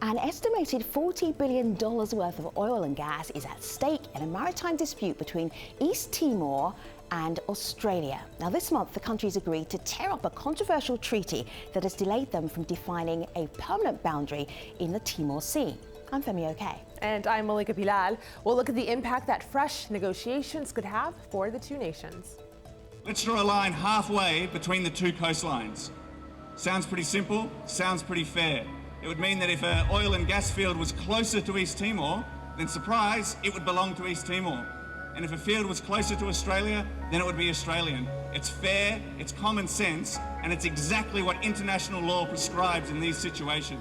An estimated $40 billion worth of oil and gas is at stake in a maritime dispute between East Timor and Australia. Now, this month, the countries agreed to tear up a controversial treaty that has delayed them from defining a permanent boundary in the Timor Sea. I'm Femi Oke. And I'm Malika Bilal. We'll look at the impact that fresh negotiations could have for the two nations. Let's draw a line halfway between the two coastlines. Sounds pretty simple, sounds pretty fair. It would mean that if an oil and gas field was closer to East Timor, then surprise, it would belong to East Timor. And if a field was closer to Australia, then it would be Australian. It's fair, it's common sense, and it's exactly what international law prescribes in these situations.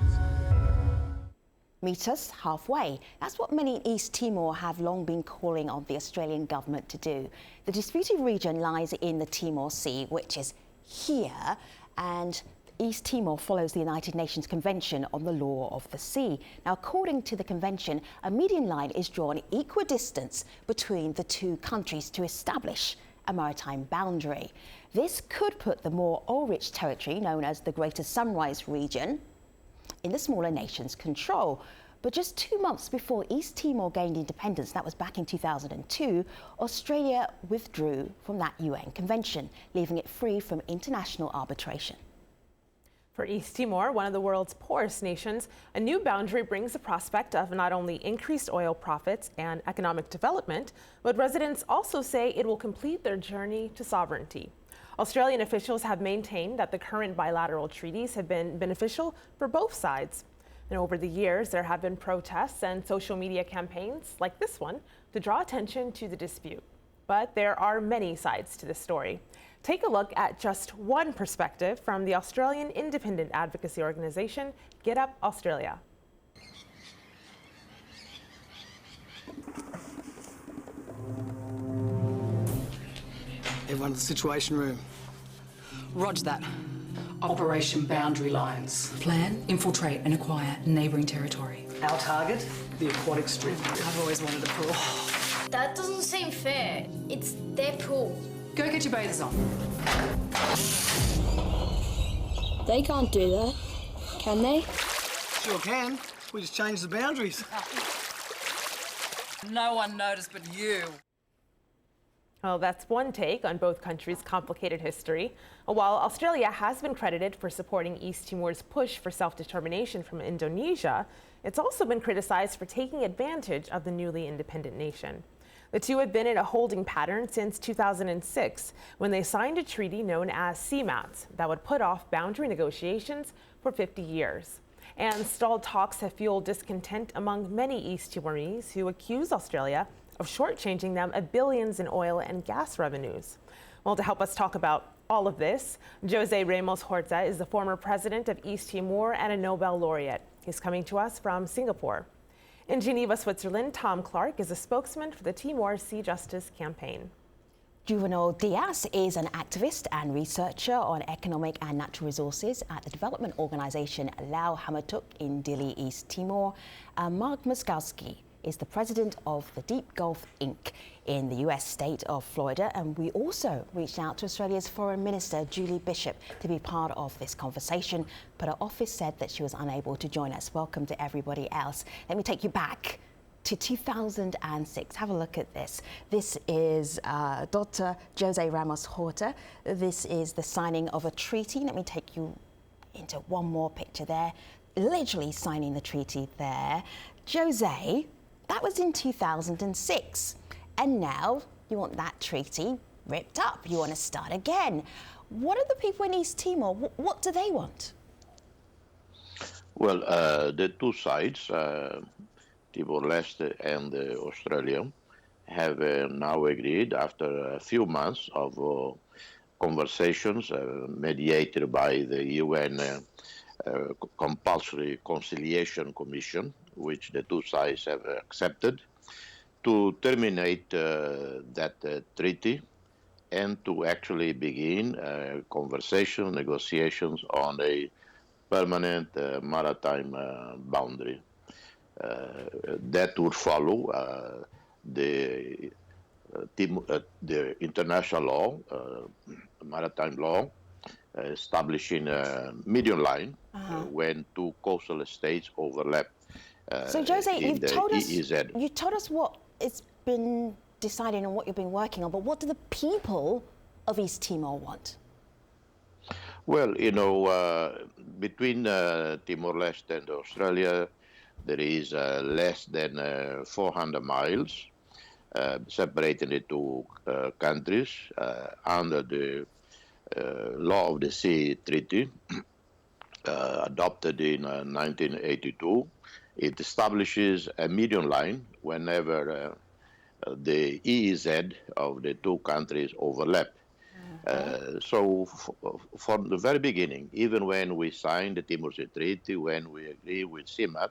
Meet us halfway. That's what many in East Timor have long been calling on the Australian government to do. The disputed region lies in the Timor Sea, which is here, and East Timor follows the United Nations Convention on the Law of the Sea. Now, according to the convention, a median line is drawn equidistant between the two countries to establish a maritime boundary. This could put the more oil-rich territory, known as the Greater Sunrise Region, in the smaller nation's control. But just 2 months before East Timor gained independence, that was back in 2002, Australia withdrew from that UN convention, leaving it free from international arbitration. For East Timor, one of the world's poorest nations, a new boundary brings the prospect of not only increased oil profits and economic development, but residents also say it will complete their journey to sovereignty. Australian officials have maintained that the current bilateral treaties have been beneficial for both sides. And over the years, there have been protests and social media campaigns like this one to draw attention to the dispute. But there are many sides to this story. Take a look at just one perspective from the Australian independent advocacy organization, Get Up Australia. Everyone to the Situation Room. Roger that. Operation Boundary Lines. Plan, infiltrate and acquire neighbouring territory. Our target, the aquatic strip. I've always wanted a pool. That doesn't seem fair. It's their pool. Go get your bathers on. They can't do that, can they? Sure can. We just changed the boundaries. No one noticed but you. Well, that's one take on both countries' complicated history. While Australia has been credited for supporting East Timor's push for self-determination from Indonesia, it's also been criticized for taking advantage of the newly independent nation. The two have been in a holding pattern since 2006, when they signed a treaty known as CMAT that would put off boundary negotiations for 50 years. And stalled talks have fueled discontent among many East Timorese who accuse Australia of shortchanging them of billions in oil and gas revenues. Well, to help us talk about all of this, Jose Ramos Horta is the former president of East Timor and a Nobel laureate. He's coming to us from Singapore. In Geneva, Switzerland, Tom Clark is a spokesman for the Timor Sea Justice Campaign. Juvenal Diaz is an activist and researcher on economic and natural resources at the development organisation Lau Hamatuk in Dili, East Timor. Mark Muskowski is the president of the Deep Gulf Inc. in the US state of Florida. And we also reached out to Australia's Foreign Minister, Julie Bishop, to be part of this conversation, but her office said that she was unable to join us. Welcome to everybody else. Let me take you back to 2006. Have a look at this. This is Dr. Jose Ramos Horta. This is the signing of a treaty. Let me take you into one more picture there. Literally signing the treaty there. Jose, that was in 2006. And now you want that treaty ripped up. You want to start again. What are the people in East Timor? What do they want? Well, the two sides, Timor-Leste and Australia, have now agreed after a few months of conversations mediated by the UN Compulsory Conciliation Commission, which the two sides have accepted, to terminate that treaty and to actually begin conversation, negotiations on a permanent maritime boundary. That would follow the international law, maritime law, establishing a median line when two coastal states overlap So Jose, in you've the told us EEZ. you told us what it's been deciding and what you've been working on, but what do the people of East Timor want? Well, between Timor-Leste and Australia, there is less than 400 miles separating the two countries under the Law of the Sea Treaty, adopted in 1982. It establishes a median line whenever the EEZ of the two countries overlap. From the very beginning, even when we signed the Timor Sea Treaty, when we agreed with CIMAT,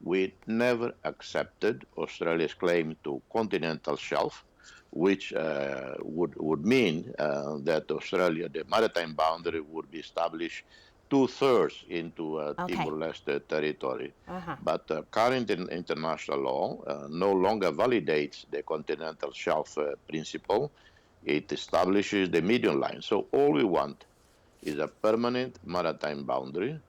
we never accepted Australia's claim to continental shelf, which would mean that Australia, the maritime boundary, would be established two-thirds into Timor-Leste territory. But current international law no longer validates the continental shelf principle. It establishes the median line. So all we want is a permanent maritime boundary,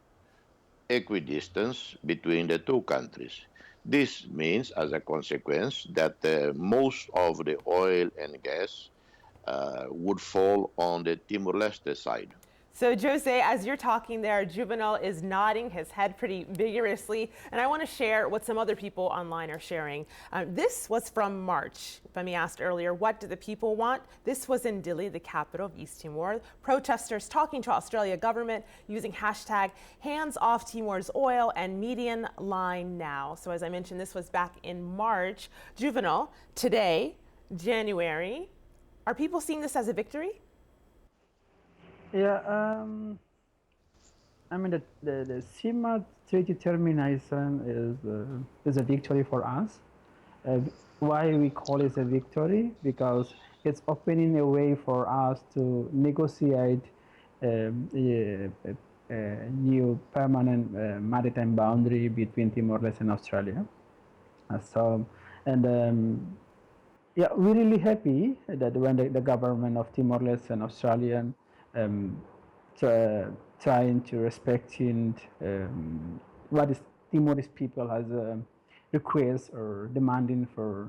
equidistance between the two countries. This means, as a consequence, that most of the oil and gas would fall on the Timor-Leste side. So Jose, as you're talking there, Juvenal is nodding his head pretty vigorously, and I want to share what some other people online are sharing. This was from March. Femi asked earlier, what do the people want? This was in Dili, the capital of East Timor. Protesters talking to Australia government using hashtag hands off Timor's oil and median line now. So as I mentioned, this was back in March. Juvenal, today, January, are people seeing this as a victory? Yeah, I mean the CIMAT treaty termination is a victory for us. Why we call it a victory? Because it's opening a way for us to negotiate a new permanent maritime boundary between Timor-Leste and Australia. Yeah, we're really happy that when the government of Timor-Leste and Australian trying to respect what is Timorese people has a request or demanding for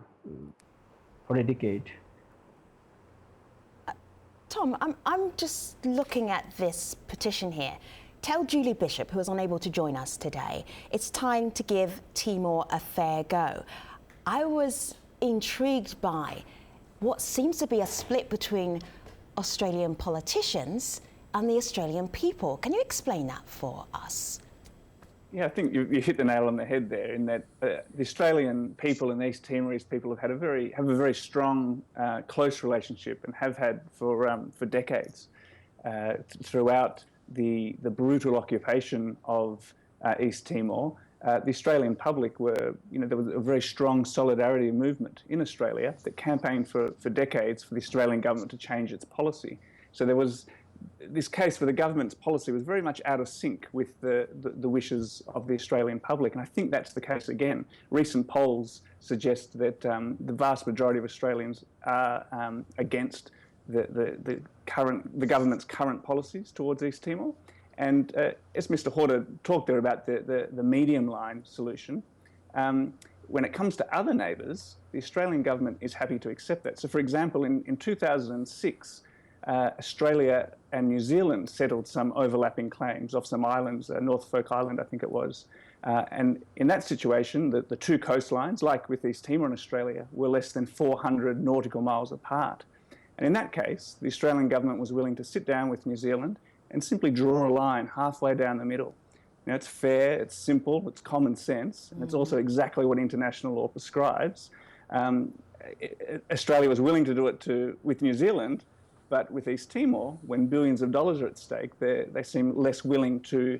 a decade. Tom, I'm just looking at this petition here. Tell Julie Bishop, who was unable to join us today, it's time to give Timor a fair go. I was intrigued by what seems to be a split between Australian politicians and the Australian people. Can you explain that for us? Yeah, I think you hit the nail on the head there in that the Australian people and the East Timorese people have a very strong, close relationship and have had for decades throughout the brutal occupation of East Timor. The Australian public there was a very strong solidarity movement in Australia that campaigned for decades for the Australian government to change its policy. So there was this case where the government's policy was very much out of sync with the wishes of the Australian public. And I think that's the case again. Recent polls suggest that the vast majority of Australians are against the government's current policies towards East Timor. And as Mr. Horta talked there about the medium line solution, when it comes to other neighbours, the Australian government is happy to accept that. So, for example, in 2006, Australia and New Zealand settled some overlapping claims off some islands, Norfolk Island, I think it was. And in that situation, the two coastlines, like with East Timor and Australia, were less than 400 nautical miles apart. And in that case, the Australian government was willing to sit down with New Zealand and simply draw a line halfway down the middle. It's fair, it's simple, it's common sense, and it's also exactly what international law prescribes. Australia was willing to do it with New Zealand, but with East Timor, when billions of dollars are at stake, they seem less willing to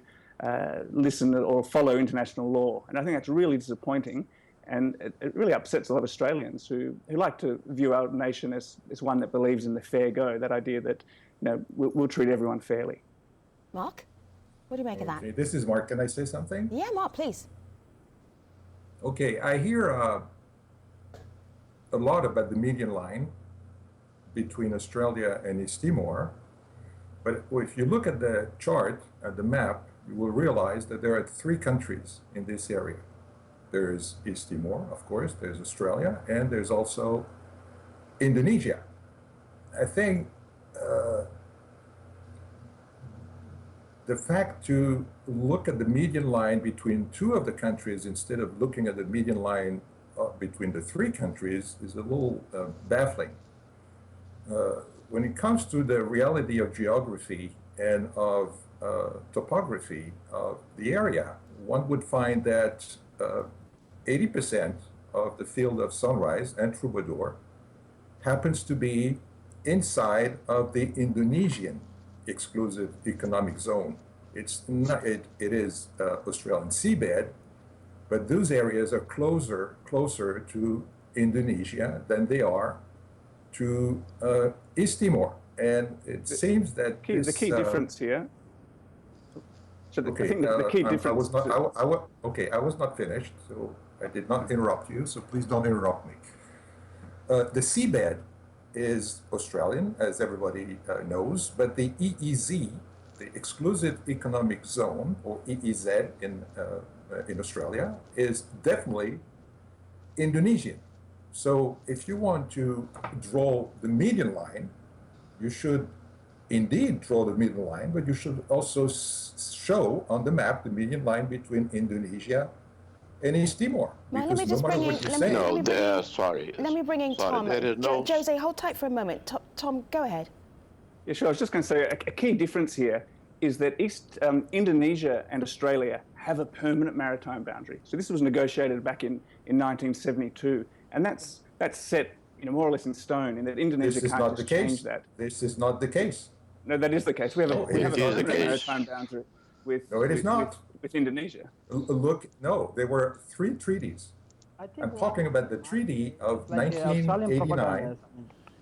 listen or follow international law. And I think that's really disappointing, and it really upsets a lot of Australians who like to view our nation as one that believes in the fair go, that idea that we'll treat everyone fairly. Mark, what do you make of that? This is Mark. Can I say something? Yeah, Mark, please. Okay, I hear a lot about the median line between Australia and East Timor, but if you look at the chart, at the map, you will realize that there are three countries in this area. There's East Timor, of course, there's Australia, and there's also Indonesia. I think the fact to look at the median line between two of the countries instead of looking at the median line between the three countries is a little baffling. When it comes to the reality of geography and of topography of the area, one would find that 80% of the field of Sunrise and Troubadour happens to be inside of the Indonesian exclusive economic zone. It's not, it is Australian seabed, but those areas are closer to Indonesia than they are to East Timor. And it seems that the key difference here. So okay, I think the key difference. I was not finished, so I did not interrupt you. So please don't interrupt me. The seabed is Australian, as everybody knows, but the EEZ, the Exclusive Economic Zone, or EEZ in Australia, is definitely Indonesian. So if you want to draw the median line, you should indeed draw the median line, but you should also show on the map the median line between Indonesia and East Timor. Let me just bring in. Sorry. Let me bring in Tom. There is no... Jose, hold tight for a moment. Tom, go ahead. Yeah, sure. I was just going to say a key difference here is that Indonesia and Australia have a permanent maritime boundary. So this was negotiated back in 1972, and that's set more or less in stone. In that Indonesia can't just change that. This is not the case. No, that is the case. We have a permanent maritime boundary with. No, it is not. With Indonesia. Look, no, there were 3 treaties. I'm talking about the treaty of 1989.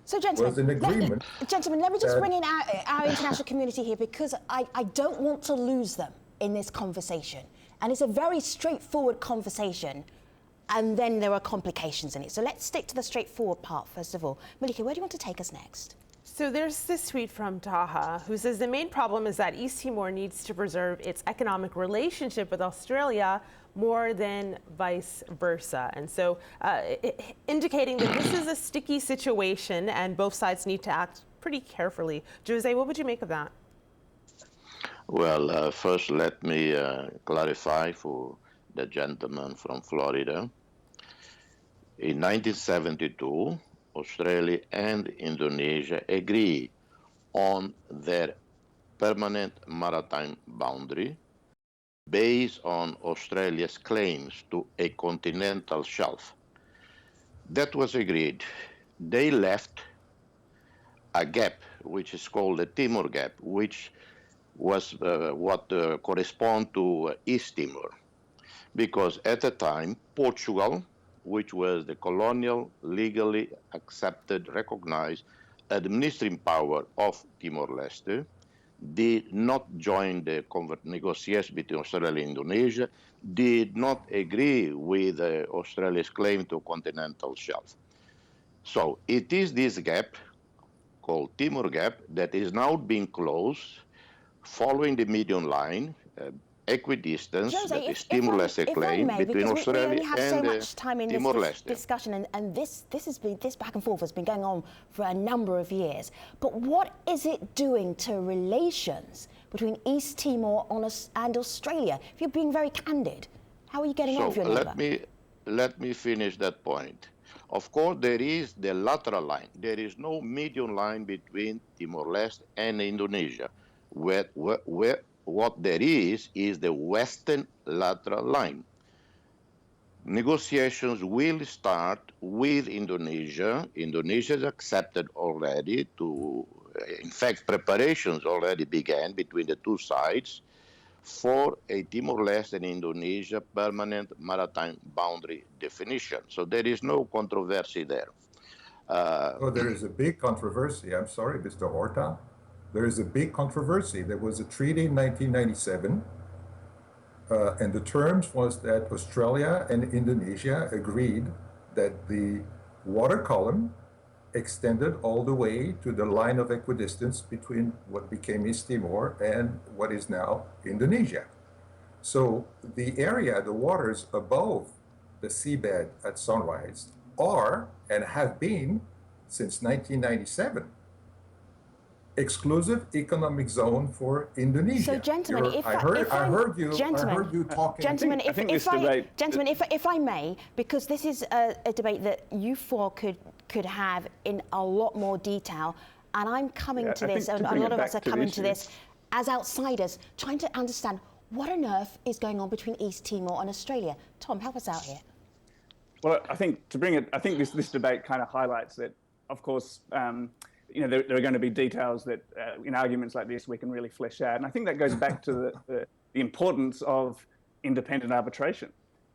So, gentlemen, was an agreement let me just bring in our international community here, because I don't want to lose them in this conversation. And it's a very straightforward conversation, and then there are complications in it. So let's stick to the straightforward part, first of all. Malika, where do you want to take us next? So there's this tweet from Taha, who says the main problem is that East Timor needs to preserve its economic relationship with Australia more than vice versa. And so indicating that this is a sticky situation and both sides need to act pretty carefully. Jose, what would you make of that? Well, first let me clarify for the gentleman from Florida. In 1972, Australia and Indonesia agree on their permanent maritime boundary based on Australia's claims to a continental shelf. That was agreed. They left a gap, which is called the Timor Gap, which was what correspond to East Timor. Because at the time, Portugal, which was the colonial, legally accepted, recognized administrative power of Timor-Leste, did not join the negotiations between Australia and Indonesia, did not agree with Australia's claim to continental shelf. So it is this gap, called Timor Gap, that is now being closed following the median line, equidistance, that is Timor-Leste claim between Australia and Timor-Leste. Discussion, and this back and forth has been going on for a number of years. But what is it doing to relations between East Timor and Australia? If you're being very candid, how are you getting on with your neighbour? Let me finish that point. Of course, there is the lateral line. There is no median line between Timor-Leste and Indonesia. What there is the western lateral line. Negotiations will start with Indonesia. Indonesia has accepted already in fact, preparations already began between the two sides for a Timor-Leste and Indonesia permanent maritime boundary definition. So there is no controversy there. There is a big controversy. I'm sorry, Mr. Horta. There is a big controversy. There was a treaty in 1997, and the terms was that Australia and Indonesia agreed that the water column extended all the way to the line of equidistance between what became East Timor and what is now Indonesia. So the area, the waters above the seabed at sunrise are and have been since 1997 exclusive economic zone for Indonesia. So, gentlemen, I heard you talking. Gentlemen, if I may, because this is a debate that you four could have in a lot more detail, and I'm coming to this, and a lot of us are coming to this as outsiders, trying to understand what on earth is going on between East Timor and Australia. Tom, help us out here. Well, I think this debate kind of highlights that, of course, there are going to be details that in arguments like this we can really flesh out. And I think that goes back to the importance of independent arbitration,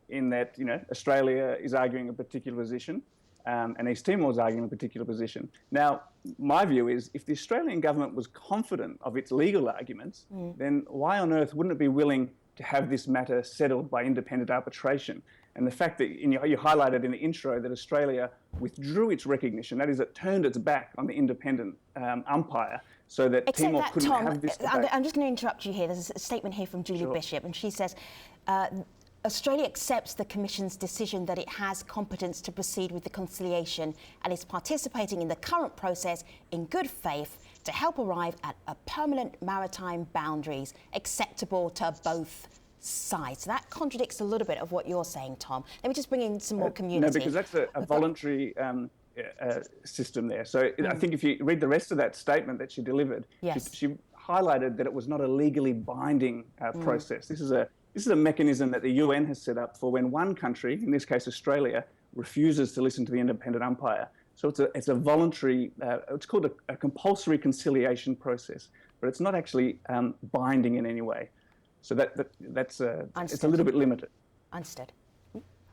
in that, Australia is arguing a particular position and East Timor is arguing a particular position. Now, my view is if the Australian government was confident of its legal arguments, then why on earth wouldn't it be willing to have this matter settled by independent arbitration? And the fact that you highlighted in the intro that Australia withdrew its recognition, that is, it turned its back on the independent umpire so that Timor couldn't have this debate. I'm just going to interrupt you here. There's a statement here from Julie Bishop, and she says, Australia accepts the Commission's decision that it has competence to proceed with the conciliation and is participating in the current process in good faith to help arrive at a permanent maritime boundaries acceptable to both sides. So that contradicts a little bit of what you're saying, Tom. Let me just bring in some more community. No, because that's a voluntary system there. So I think if you read the rest of that statement that she delivered, she highlighted that it was not a legally binding process. This is a mechanism that the UN has set up for when one country, in this case Australia, refuses to listen to the independent umpire. So it's a voluntary, it's called a compulsory conciliation process, but it's not actually binding in any way. So it's a little bit limited. Understood.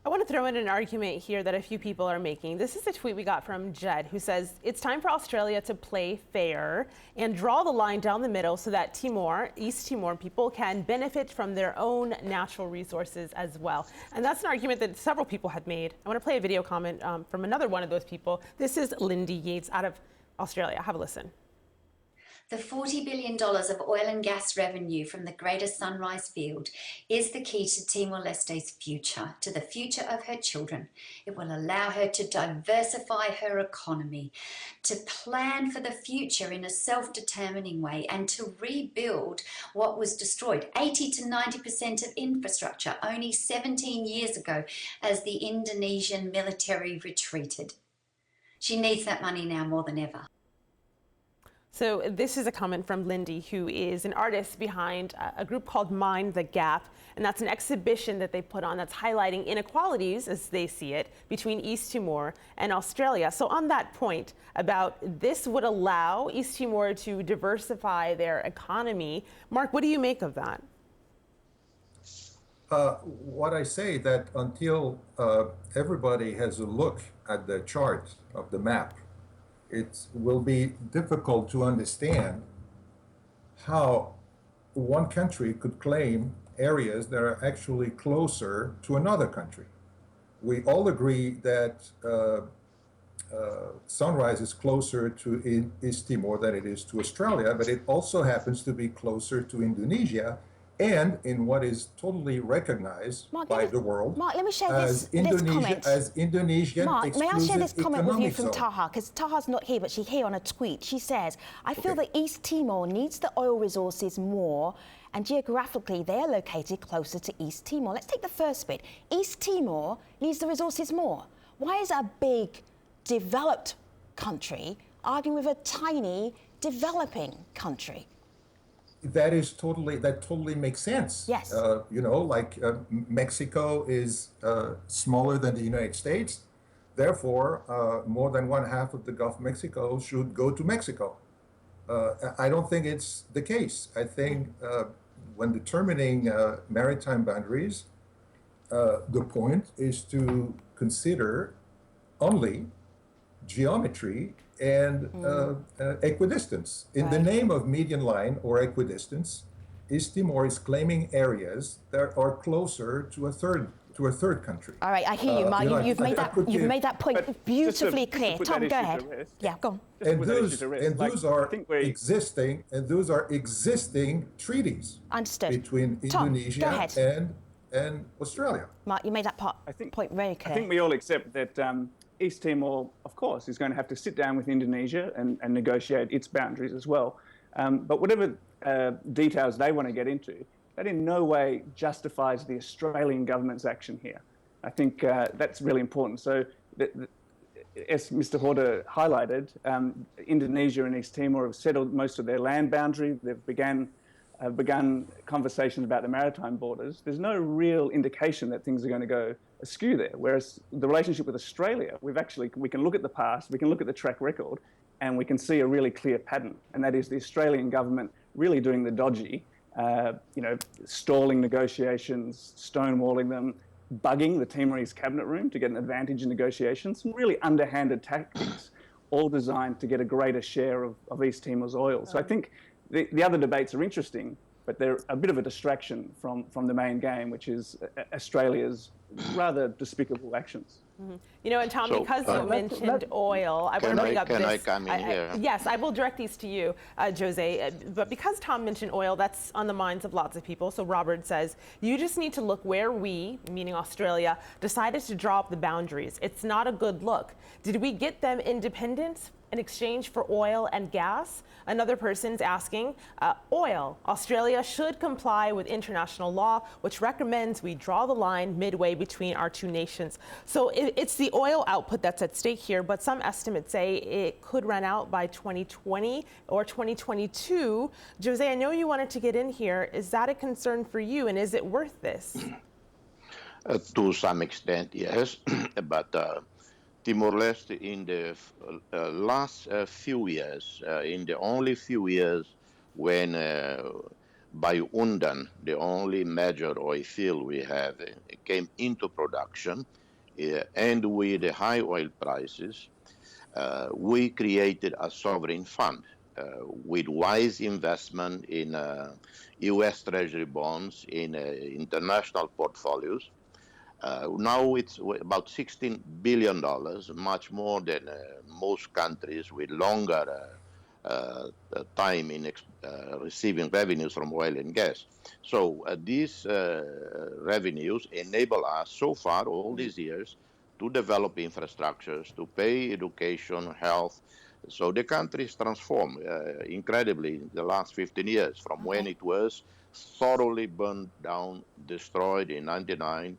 I want to throw in an argument here that a few people are making. This is a tweet we got from Jed, who says it's time for Australia to play fair and draw the line down the middle so that East Timor people can benefit from their own natural resources as well. And that's an argument that several people had made. I want to play a video comment from another one of those people. This is Lindy Yates out of Australia. Have a listen. The $40 billion of oil and gas revenue from the Greater Sunrise Field is the key to Timor-Leste's future, to the future of her children. It will allow her to diversify her economy, to plan for the future in a self-determining way, and to rebuild what was destroyed. 80 to 90% of infrastructure only 17 years ago as the Indonesian military retreated. She needs that money now more than ever. So this is a comment from Lindy, who is an artist behind a group called Mind the Gap. And that's an exhibition that they put on that's highlighting inequalities, as they see it, between East Timor and Australia. So on that point about this would allow East Timor to diversify their economy, Mark, what do you make of that? What I say that until everybody has a look at the chart of the map, it will be difficult to understand how one country could claim areas that are actually closer to another country. We all agree that Sunrise is closer to East Timor than it is to Australia, but it also happens to be closer to Indonesia and in what is totally recognized by the world. Mark, let me share this comment. As Indonesian Mark, may I share this comment with you from zone. Taha? Because Taha's not here, but she's here on a tweet. She says, I feel that East Timor needs the oil resources more, and geographically they're located closer to East Timor. Let's take the first bit. East Timor needs the resources more. Why is a big, developed country arguing with a tiny, developing country? That totally makes sense. Yes. Mexico is smaller than the United States. Therefore, more than one half of the Gulf of Mexico should go to Mexico. I don't think it's the case. I think when determining maritime boundaries, the point is to consider only geometry and equidistance. In the name of median line or equidistance, East Timor is claiming areas that are closer to a third country. All right, I hear you, Mark. You've made that point beautifully clear. Tom, go ahead. Yeah, go on. And those are existing treaties. Understood. Between Tom, Indonesia and and Australia. Mark, you made that point very clear. I think we all accept that East Timor, of course, is going to have to sit down with Indonesia and negotiate its boundaries as well. But whatever details they want to get into, that in no way justifies the Australian government's action here. I think that's really important. So, as Mr. Horta highlighted, Indonesia and East Timor have settled most of their land boundary. They've begun conversations about the maritime borders. There's no real indication that things are going to go askew there. Whereas the relationship with Australia, we can look at the past, we can look at the track record, and we can see a really clear pattern. And that is the Australian government really doing the dodgy, stalling negotiations, stonewalling them, bugging the Timorese cabinet room to get an advantage in negotiations, some really underhanded tactics, all designed to get a greater share of East Timor's oil. So I think the other debates are interesting, but they're a bit of a distraction from the main game, which is Australia's rather despicable actions. Mm-hmm. You know, and Tom, because you mentioned oil, I want to bring up this. Can I come in here? Yes, I will direct these to you, Jose. But because Tom mentioned oil, that's on the minds of lots of people. So Robert says, you just need to look where we, meaning Australia, decided to draw up the boundaries. It's not a good look. Did we get them independence in exchange for oil and gas? Another person's asking, oil. Australia should comply with international law, which recommends we draw the line midway between our two nations. So it's the oil output that's at stake here, but some estimates say it could run out by 2020 or 2022. Jose, I know you wanted to get in here. Is that a concern for you, and is it worth this? To some extent, yes, but Timor-Leste in the last few years, in the only few years when Undan, the only major oil field we have, came into production, and with the high oil prices, we created a sovereign fund with wise investment in U.S. Treasury bonds, in international portfolios. Now it's about $16 billion, much more than most countries with longer time in receiving revenues from oil and gas. So these revenues enable us so far, all these years, to develop infrastructures, to pay education, health. So the country is transformed incredibly in the last 15 years, from when it was thoroughly burned down, destroyed in 1999,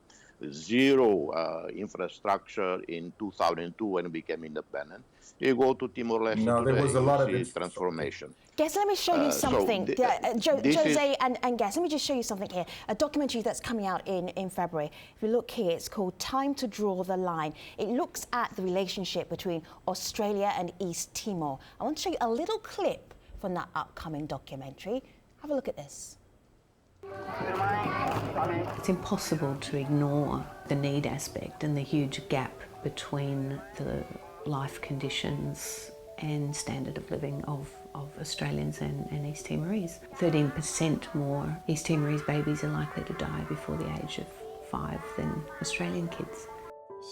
zero infrastructure in 2002 when it became independent. You go to Timor-Leste today, there was a lot of transformation. Guess, let me show you something. Jose and Guess, let me just show you something here. A documentary that's coming out in February. If you look here, it's called Time to Draw the Line. It looks at the relationship between Australia and East Timor. I want to show you a little clip from that upcoming documentary. Have a look at this. It's impossible to ignore the need aspect and the huge gap between the life conditions and standard of living of Australians and East Timorese. 13% more East Timorese babies are likely to die before the age of 5 than Australian kids.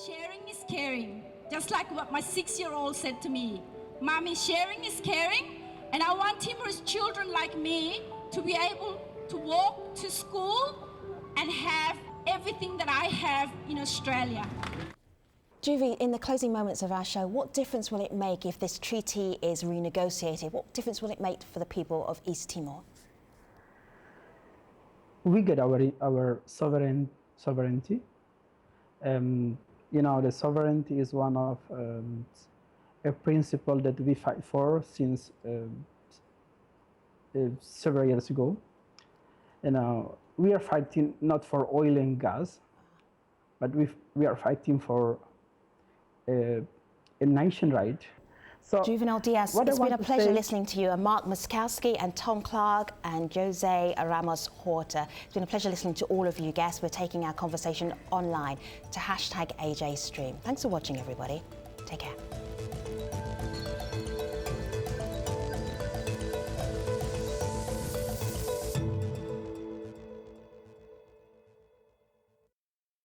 Sharing is caring, just like what my 6-year-old said to me. Mommy, sharing is caring, and I want Timorese children like me to be able to walk to school and have everything that I have in Australia. Juvie, in the closing moments of our show, what difference will it make if this treaty is renegotiated? What difference will it make for the people of East Timor? We get our sovereignty. The sovereignty is one of a principle that we fight for since several years ago. We are fighting not for oil and gas, but we are fighting for a nation right. So Juvenal Diaz, it's been a pleasure listening to you, and Mark Muskowski and Tom Clark and Jose Ramos Horta. It's been a pleasure listening to all of you guests. We're taking our conversation online to #AJStream. Thanks for watching, everybody. Take care.